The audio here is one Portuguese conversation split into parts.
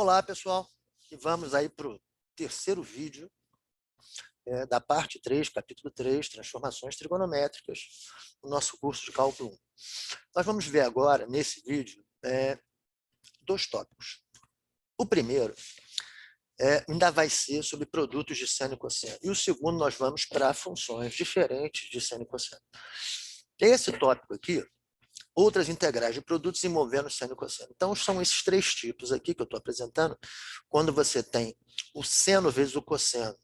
Olá, pessoal, e vamos aí para o terceiro vídeo da parte 3, capítulo 3, transformações trigonométricas, do nosso curso de cálculo 1. Nós vamos ver agora, nesse vídeo, dois tópicos. O primeiro ainda vai ser sobre produtos de seno e cosseno, e o segundo nós vamos para funções diferentes de seno e cosseno. Esse tópico aqui, outras integrais de produtos envolvendo seno e cosseno. Então, são esses três tipos aqui que eu estou apresentando, quando você tem o seno vezes o cosseno,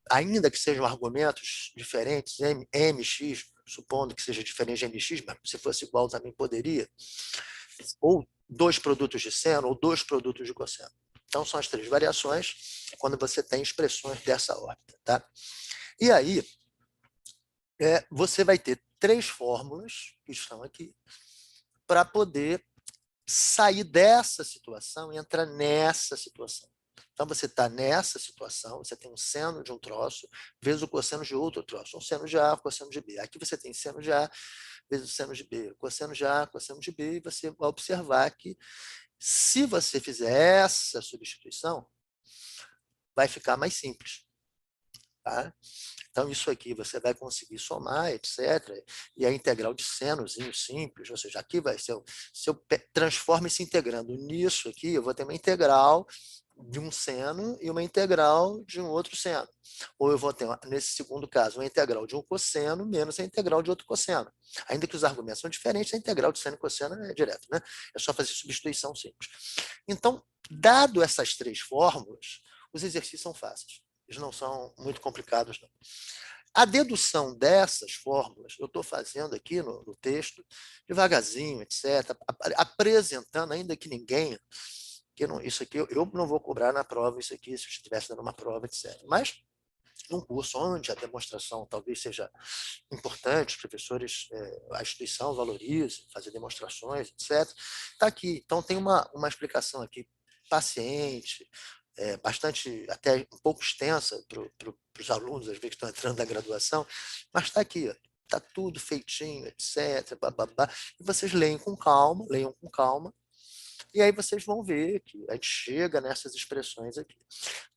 ainda que sejam argumentos diferentes, mx, supondo que seja diferente de mx, mas se fosse igual também poderia, ou dois produtos de seno, ou dois produtos de cosseno. Então, são as três variações quando você tem expressões dessa órbita. Tá? E aí, você vai ter três fórmulas, que estão aqui, para poder sair dessa situação e entrar nessa situação. Então, você está nessa situação, você tem um seno de um troço, vezes o cosseno de outro troço. Um seno de A, cosseno de B. Aqui você tem seno de A, vezes o seno de B. Cosseno de A, cosseno de B. E você vai observar que, se você fizer essa substituição, vai ficar mais simples. Tá? Então, isso aqui você vai conseguir somar, etc. E a integral de senozinho simples, ou seja, aqui vai ser, se eu transformo se integrando nisso aqui, eu vou ter uma integral de um seno e uma integral de um outro seno. Ou eu vou ter, nesse segundo caso, uma integral de um cosseno menos a integral de outro cosseno. Ainda que os argumentos são diferentes, a integral de seno e cosseno é direto, né? É só fazer substituição simples. Então, dado essas três fórmulas, os exercícios são fáceis. Eles não são muito complicados, não. A dedução dessas fórmulas, eu estou fazendo aqui no texto, devagarzinho, etc., apresentando, ainda que ninguém, que não, isso aqui eu não vou cobrar na prova, isso aqui, se eu estivesse dando uma prova, etc. Mas, num curso onde a demonstração talvez seja importante, os professores, a instituição valorize, fazer demonstrações, etc., está aqui. Então, tem uma explicação aqui paciente, bastante, até um pouco extensa para os alunos, às vezes que estão entrando na graduação, mas está aqui, está tudo feitinho, etc. Bababá, e vocês leiam com calma, e aí vocês vão ver que a gente chega nessas expressões aqui.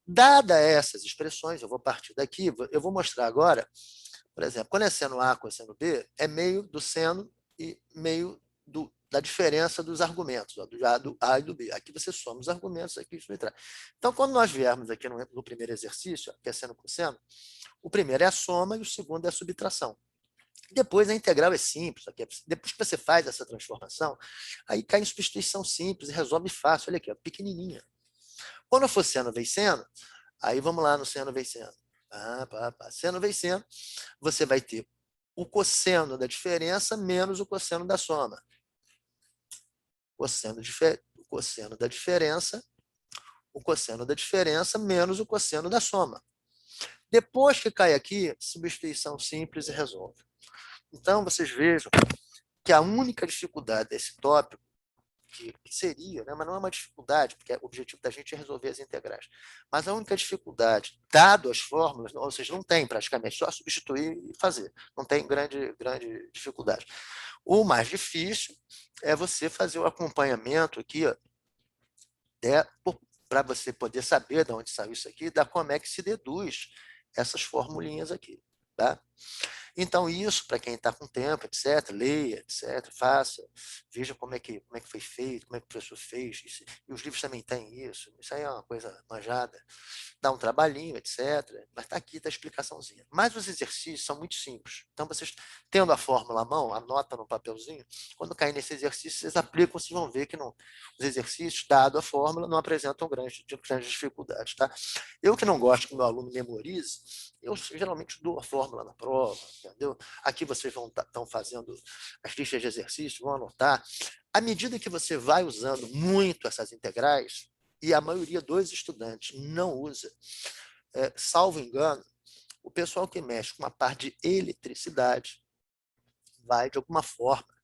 Dada essas expressões, eu vou partir daqui, eu vou mostrar agora, por exemplo, quando é seno A com seno B, é meio do seno e meio da diferença dos argumentos, do A e do B. Aqui você soma os argumentos, aqui isso entrar. Então, quando nós viermos aqui no primeiro exercício, que é seno com seno, o primeiro é a soma e o segundo é a subtração. Depois a integral é simples. Depois que você faz essa transformação, aí cai em substituição simples e resolve fácil. Olha aqui, ó, pequenininha. Quando for seno vezes seno, aí vamos lá no seno vezes seno. Seno vezes seno, você vai ter o cosseno da diferença menos o cosseno da soma. O cosseno da diferença, o cosseno da diferença menos o cosseno da soma. Depois que cai aqui, substituição simples e resolve. Então, vocês vejam que a única dificuldade desse tópico, que seria, né, mas não é uma dificuldade, porque o objetivo da gente é resolver as integrais, mas a única dificuldade, dado as fórmulas, ou seja, não tem praticamente, só substituir e fazer, não tem grande dificuldade. O mais difícil é você fazer o acompanhamento aqui, para você poder saber de onde saiu isso aqui, da como é que se deduz essas formulinhas aqui. Tá? Então, isso, para quem está com tempo, etc., leia, etc., faça, veja como é que foi feito, como é que o professor fez, e os livros também têm isso aí é uma coisa manjada, dá um trabalhinho, etc., mas está aqui, está a explicaçãozinha. Mas os exercícios são muito simples, então vocês, tendo a fórmula à mão, anota no papelzinho, quando cair nesse exercício, vocês aplicam, vocês vão ver que não, os exercícios, dado a fórmula, não apresentam grandes dificuldades. Tá? Eu que não gosto que o meu aluno memorize, eu geralmente dou a fórmula na prova, entendeu? Aqui vocês estão fazendo as listas de exercícios, vão anotar. À medida que você vai usando muito essas integrais, e a maioria dos estudantes não usa, salvo engano, o pessoal que mexe com uma parte de eletricidade vai, de alguma forma,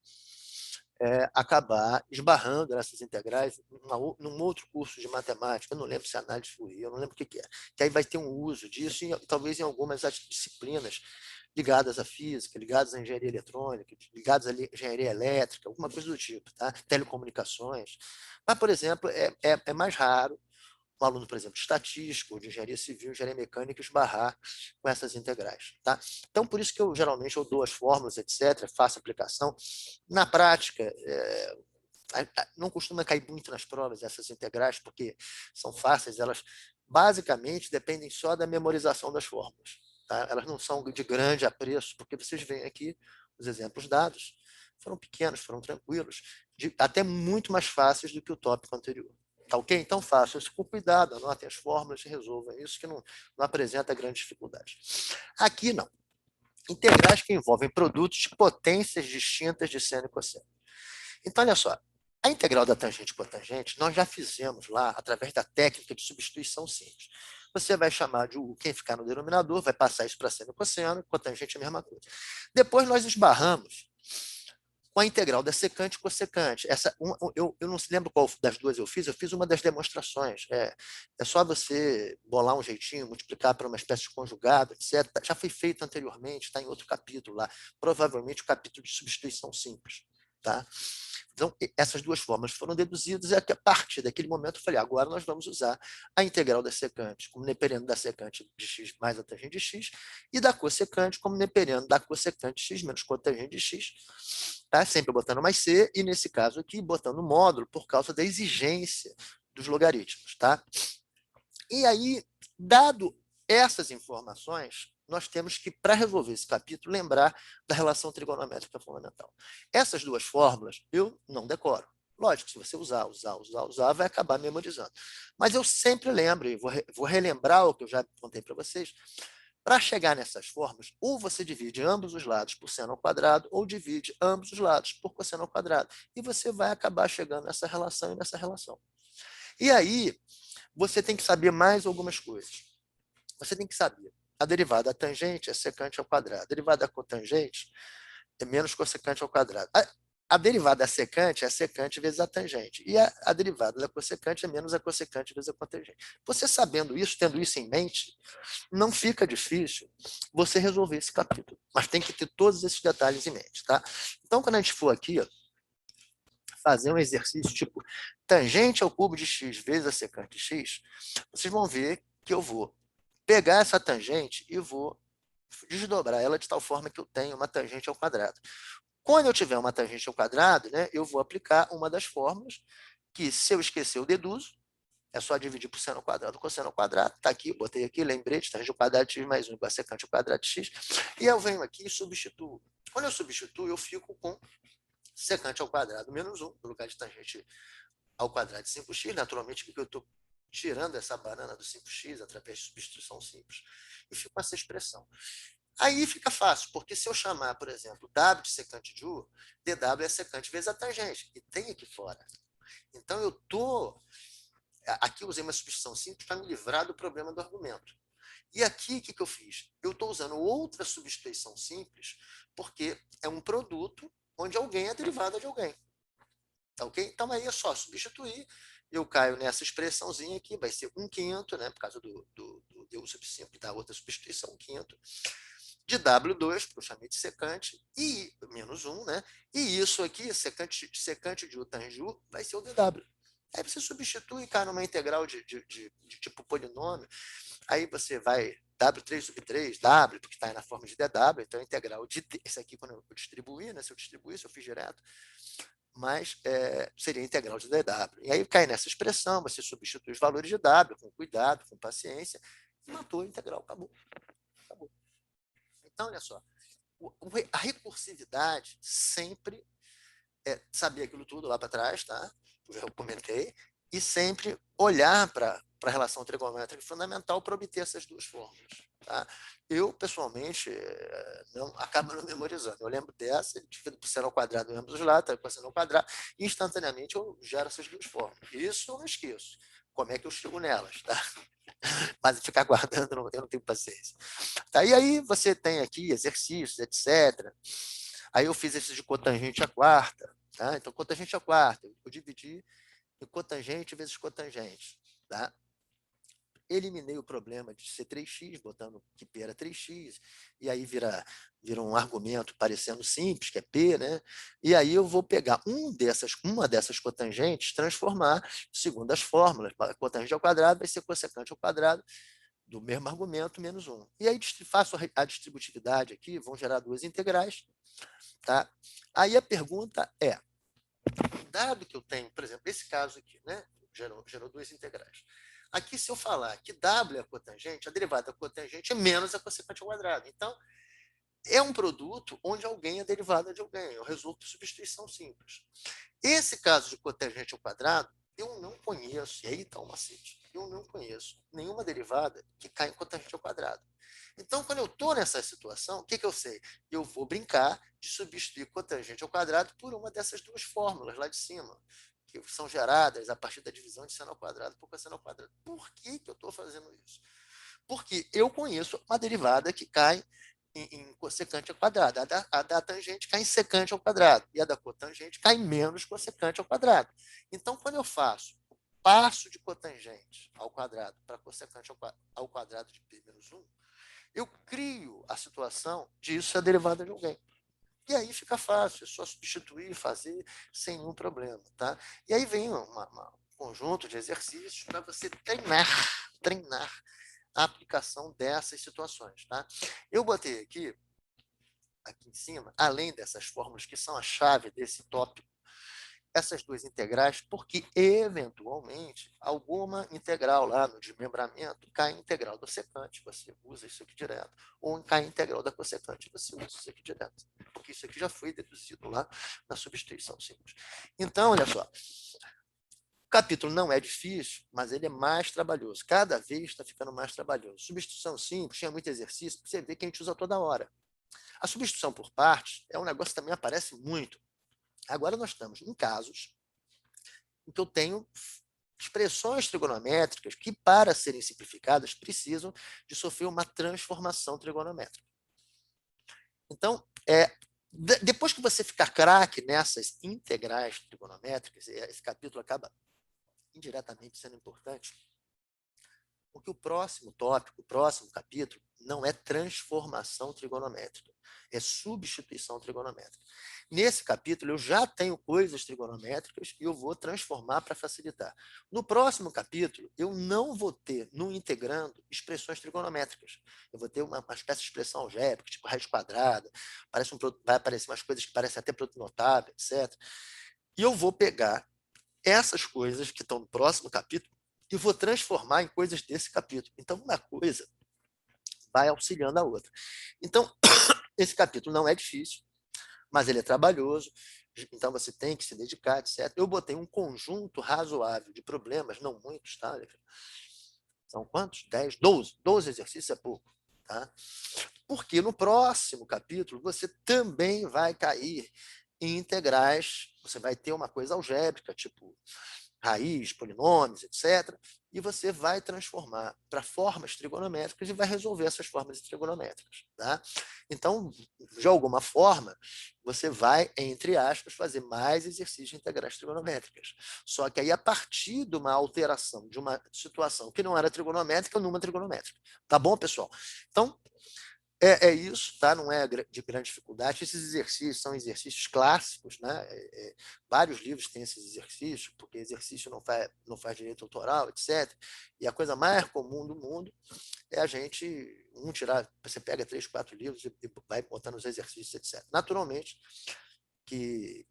acabar esbarrando nessas integrais num outro curso de matemática, eu não lembro se é análise de Fourier, eu não lembro o que é, que aí vai ter um uso disso, talvez em algumas disciplinas ligadas à física, ligadas à engenharia eletrônica, ligadas à engenharia elétrica, alguma coisa do tipo, tá? Telecomunicações. Mas, por exemplo, é mais raro um aluno, por exemplo, de estatística, ou de engenharia civil, engenharia mecânica, esbarrar com essas integrais. Tá? Então, por isso que geralmente eu dou as fórmulas, etc., faço aplicação. Na prática, não costuma cair muito nas provas essas integrais, porque são fáceis, elas basicamente dependem só da memorização das fórmulas. Tá? Elas não são de grande apreço, porque vocês veem aqui os exemplos dados, foram pequenos, foram tranquilos, até muito mais fáceis do que o tópico anterior. Tá ok? Então façam isso com cuidado, anotem as fórmulas e resolvam isso, que não apresenta grande dificuldade. Aqui não. Integrais que envolvem produtos de potências distintas de seno e cosseno. Então, olha só, a integral da tangente e cotangente nós já fizemos lá através da técnica de substituição simples. Você vai chamar de U, quem ficar no denominador, vai passar isso para seno e cosseno, cotangente é a mesma coisa. Depois nós esbarramos com a integral da secante e cossecante. Eu não se lembro qual das duas eu fiz uma das demonstrações. É só você bolar um jeitinho, multiplicar por uma espécie de conjugado, etc. Já foi feito anteriormente, está em outro capítulo lá, provavelmente o capítulo de substituição simples. Tá? Então, essas duas fórmulas foram deduzidas, e a partir daquele momento eu falei, agora nós vamos usar a integral da secante como neperiano da secante de x mais a tangente de x, e da cossecante como neperiano da cossecante de x menos cotangente de x, tá? Sempre botando mais c, e nesse caso aqui, botando módulo por causa da exigência dos logaritmos. Tá? E aí, dado essas informações, nós temos que, para resolver esse capítulo, lembrar da relação trigonométrica fundamental. Essas duas fórmulas eu não decoro. Lógico, se você usar, vai acabar memorizando. Mas eu sempre lembro, e vou relembrar o que eu já contei para vocês, para chegar nessas fórmulas, ou você divide ambos os lados por seno ao quadrado, ou divide ambos os lados por cosseno ao quadrado. E você vai acabar chegando nessa relação e nessa relação. E aí, você tem que saber mais algumas coisas. Você tem que saber a derivada da tangente é secante ao quadrado. A derivada da cotangente é menos cossecante ao quadrado. A derivada da secante é a secante vezes a tangente. E a derivada da cossecante é menos a cossecante vezes a cotangente. Você sabendo isso, tendo isso em mente, não fica difícil você resolver esse capítulo. Mas tem que ter todos esses detalhes em mente. Tá? Então, quando a gente for aqui, fazer um exercício tipo tangente ao cubo de x vezes a secante de x, vocês vão ver que eu vou pegar essa tangente e vou desdobrar ela de tal forma que eu tenho uma tangente ao quadrado. Quando eu tiver uma tangente ao quadrado, né, eu vou aplicar uma das fórmulas, que se eu esquecer, eu deduzo. É só dividir por seno ao quadrado, cosseno ao quadrado. Está aqui, eu botei aqui, lembrei de tangente ao quadrado de x mais 1 igual a secante ao quadrado de x. E eu venho aqui e substituo. Quando eu substituo, eu fico com secante ao quadrado menos 1, no lugar de tangente ao quadrado de 5x, naturalmente, porque eu estou tirando essa banana do 5x através de substituição simples, e fico com essa expressão. Aí fica fácil, porque se eu chamar, por exemplo, W de secante de U, dW é secante vezes a tangente, e tem aqui fora. Então, eu estou... Aqui eu usei uma substituição simples para me livrar do problema do argumento. E aqui, o que eu fiz? Eu estou usando outra substituição simples, porque é um produto onde alguém é derivada de alguém. Tá ok? Então, aí é só substituir. Eu caio nessa expressãozinha aqui, vai ser 1/5, né, por causa do D sub 5, da outra substituição, 1/5, de W2, porque eu chamei de secante, e menos 1, né? E isso aqui, secante de U tangente U, vai ser o DW. Aí você substitui e cai numa integral de tipo polinômio. Aí você vai W3 sub 3, W, porque está na forma de DW, então a integral de... Esse aqui, quando eu distribuir, né? Se eu distribuísse, eu fiz direto, mas seria integral de dW. E aí cai nessa expressão, você substitui os valores de W com cuidado, com paciência, e matou a integral, acabou. Acabou. Então, olha só, a recursividade sempre é saber aquilo tudo lá para trás, tá? Eu comentei, e sempre olhar para a relação trigonométrica fundamental para obter essas duas fórmulas. Tá? Eu, pessoalmente, acabo não memorizando. Eu lembro dessa, divido por seno ao quadrado em ambos os lados, por seno ao quadrado, e instantaneamente eu gero essas duas fórmulas. Isso eu não esqueço. Como é que eu chego nelas? Tá? Mas ficar guardando, eu não tenho paciência. Tá? E aí você tem aqui exercícios, etc. Aí eu fiz esse de cotangente à quarta. Tá? Então, cotangente ao quarto, eu dividi em cotangente vezes cotangente. Tá? Eliminei o problema de ser 3x, botando que P era 3x, e aí vira um argumento parecendo simples, que é P, né? E aí eu vou pegar uma dessas cotangentes, transformar segundo as fórmulas. A cotangente ao quadrado vai ser cossecante ao quadrado do mesmo argumento menos 1. E aí faço a distributividade aqui, vão gerar duas integrais. Tá? Aí a pergunta é, dado que eu tenho, por exemplo, esse caso aqui, né? Gerou duas integrais. Aqui, se eu falar que W é a cotangente, a derivada da cotangente é menos a cossecante ao quadrado. Então, é um produto onde alguém é derivada de alguém. Eu resolvo por substituição simples. Esse caso de cotangente ao quadrado, eu não conheço, e aí está o macete, eu não conheço nenhuma derivada que cai em cotangente ao quadrado. Então, quando eu estou nessa situação, o que eu sei? Eu vou brincar de substituir cotangente ao quadrado por uma dessas duas fórmulas lá de cima, que são geradas a partir da divisão de seno ao quadrado por cosseno ao quadrado. Por que eu estou fazendo isso? Porque eu conheço uma derivada que cai em cossecante ao quadrado. A da tangente cai em secante ao quadrado. E a da cotangente cai em menos cossecante ao quadrado. Então, quando eu passo de cotangente ao quadrado para cossecante ao quadrado de P menos 1, eu crio a situação de isso ser a derivada de alguém. E aí fica fácil, é só substituir, fazer sem nenhum problema. Tá? E aí vem um conjunto de exercícios para você treinar a aplicação dessas situações. Tá? Eu botei aqui em cima, além dessas fórmulas que são a chave desse tópico, essas duas integrais, porque, eventualmente, alguma integral lá no desmembramento cai em integral do secante, você usa isso aqui direto, ou cai em integral da cossecante, você usa isso aqui direto, porque isso aqui já foi deduzido lá na substituição simples. Então, olha só, o capítulo não é difícil, mas ele é mais trabalhoso. Cada vez está ficando mais trabalhoso. Substituição simples, tinha muito exercício, você vê que a gente usa toda hora. A substituição por partes é um negócio que também aparece muito. Agora nós estamos em casos em que eu tenho expressões trigonométricas que, para serem simplificadas, precisam de sofrer uma transformação trigonométrica. Então, depois que você ficar craque nessas integrais trigonométricas, esse capítulo acaba indiretamente sendo importante, porque o próximo tópico, o próximo capítulo, não é transformação trigonométrica, é substituição trigonométrica. Nesse capítulo, eu já tenho coisas trigonométricas e eu vou transformar para facilitar. No próximo capítulo, eu não vou ter, no integrando, expressões trigonométricas. Eu vou ter uma espécie de expressão algébrica, tipo raiz quadrada, vai aparecer umas coisas que parecem até produto notável, etc. E eu vou pegar essas coisas que estão no próximo capítulo e vou transformar em coisas desse capítulo. Então, uma coisa vai auxiliando a outra. Então, esse capítulo não é difícil, mas ele é trabalhoso, então você tem que se dedicar, etc. Eu botei um conjunto razoável de problemas, não muitos, tá? São quantos? 10, 12. 12 exercícios é pouco, tá? Porque no próximo capítulo você também vai cair em integrais, você vai ter uma coisa algébrica, tipo raiz, polinômios, etc. E você vai transformar para formas trigonométricas e vai resolver essas formas trigonométricas. Tá? Então, de alguma forma, você vai, entre aspas, fazer mais exercícios de integrais trigonométricas. Só que aí, a partir de uma alteração de uma situação que não era trigonométrica, numa trigonométrica. Tá bom, pessoal? Então, isso, tá? Não é de grande dificuldade. Esses exercícios são exercícios clássicos, né? Vários livros têm esses exercícios, porque exercício não faz direito autoral, etc. E a coisa mais comum do mundo é a gente tirar. Você pega 3, 4 livros e vai botando os exercícios, etc. Naturalmente que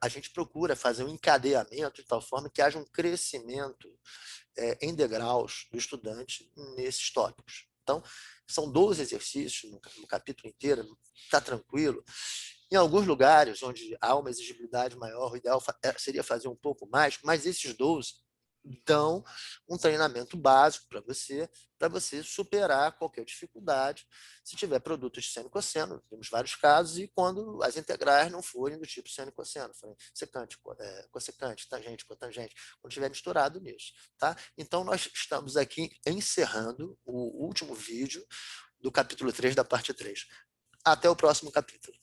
a gente procura fazer um encadeamento de tal forma que haja um crescimento em degraus do estudante nesses tópicos. Então, são 12 exercícios no capítulo inteiro, está tranquilo. Em alguns lugares onde há uma exigibilidade maior, o ideal seria fazer um pouco mais, mas esses 12 dão um treinamento básico para você superar qualquer dificuldade. Se tiver produtos de seno e cosseno, temos vários casos, e quando as integrais não forem do tipo seno e cosseno, forem secante, cossecante, tangente, cotangente, quando estiver misturado nisso. Tá? Então, nós estamos aqui encerrando o último vídeo do capítulo 3 da parte 3. Até o próximo capítulo.